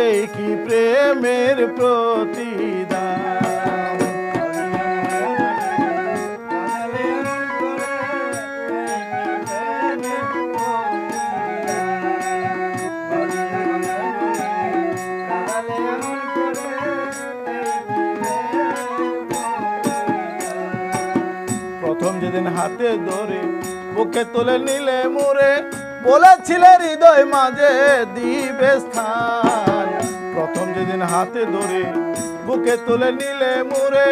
এই কি প্রেমের প্রতিদান। প্রথম যেদিন হাতে ধরে বুকে তুলে নিলে মোরে, বলেছিলে হৃদয় মাঝে দিবে স্থান। প্রথম যেদিন হাতে ধরে বুকে তুলে নিলে মোরে,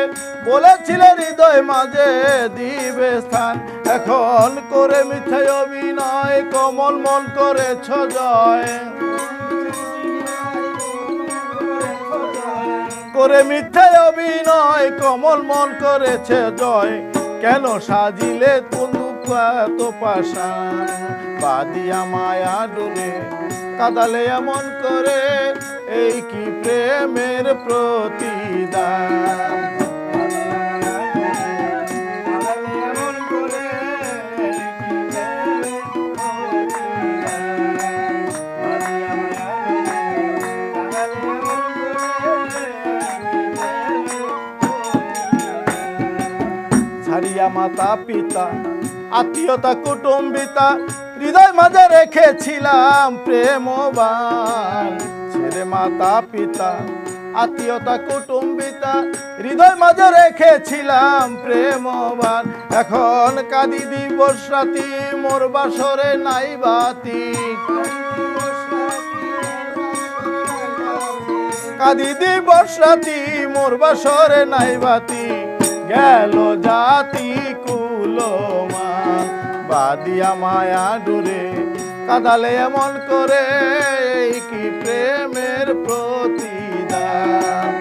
বলেছিলে হৃদয় মাঝে দিবে স্থান। এখন করে মিথ্যায় অভিনয় কোমল মন করেছ জয়, করে মিথ্যায় অভিনয় কোমল মন করেছে জয়। কেন সাজিলে বন্ধু এত পাষাণ, বাদিয়া মায়া ডোলে কাদালে এমন করে, এই কি প্রেমের প্রতিদান। ছাড়িয়া মাতা পিতা আত্মীয়তা কুটুম্বিতা, হৃদয় মাঝে রেখেছিলাম প্রেমবান। ছেড়ে মাতা পিতা আত্মীয়তা কুটুম্বিতা, হৃদয় মাঝে রেখেছিলাম প্রেমবান। এখন কাঁদি দিবস রাতি মোর বাসরে নাই বাতি, কাঁদি দিবস রাতি মোর বাসরে নাই বাতি। গেল জাতি কুলমান, বাদিয়া মায়া ডোরে কাদালে এমন করে, এই কি প্রেমের প্রতিদান।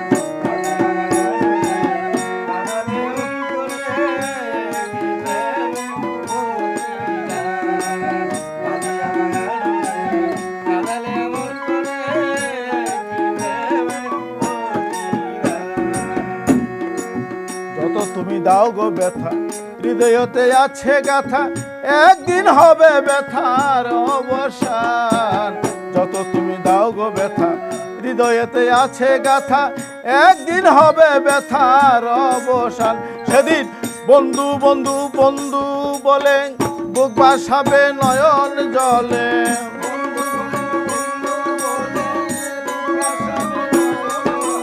যত তুমি দাও গো ব্যথা হৃদয়তে আছে গাথা, একদিন হবে ব্যথার অবসান। যত তুমি দাও গো ব্যথা হৃদয়তে আছে গাথা, একদিন হবে ব্যথার অবসান। সেদিন বন্ধু বন্ধু বন্ধু বলে বুক ভাসাবে নয়ন জলে,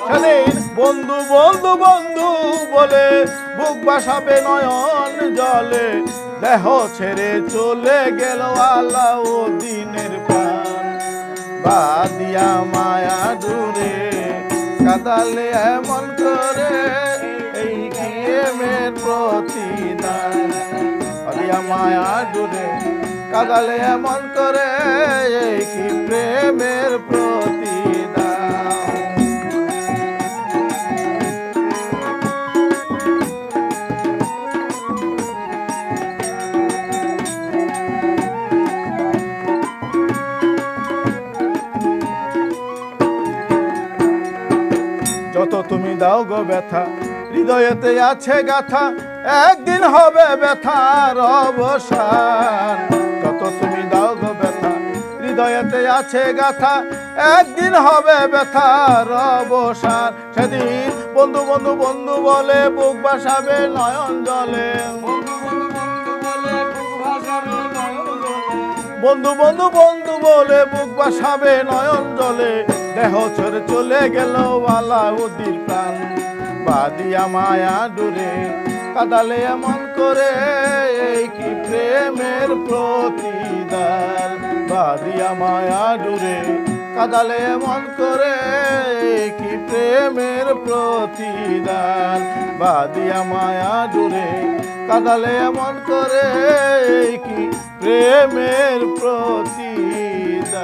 সেদিন বন্ধু বন্ধু বন্ধু বলে বুক ভাসাবে নয়ন জলে। দেহ ছেড়ে চলে গেল আলাউদ্দিনের প্রাণ, বাদিয়া মায়া ডোরে কাদালে এমন করে, এই কি প্রেমের প্রতিদান। বাদিয়া মায়া ডোরে কাদালে এমন করে, এই কি প্রেমের প্রতিদান। যত তুমি দাও গো ব্যথা হৃদয়তে আছে গাথা, একদিন হবে ব্যথার অবসান। যত তুমি দাও গো ব্যথা হৃদয়তে আছে গাথা, একদিন হবে ব্যথার অবসান। সেদিন বন্ধু বন্ধু বন্ধু বলে বুক ভাসাবে নয়ন জলে, বন্ধু বন্ধু বন্ধু বলে বুক ভাসাবে নয়ন জলে। দেহ ছেড়ে চলে গেল আলাউদ্দিন প্রাণ, বাদিয়া মায়া ডোরে কাদালে এমন করে, এই কি প্রেমের প্রতিদান। বাদিয়া মায়া ডোরে কাদালে এমন করে, এই কি প্রেমের প্রতিদান। বাদিয়া মায়া ডোরে কাদালে এমন করে, এই কি প্রেমের প্রতিদান।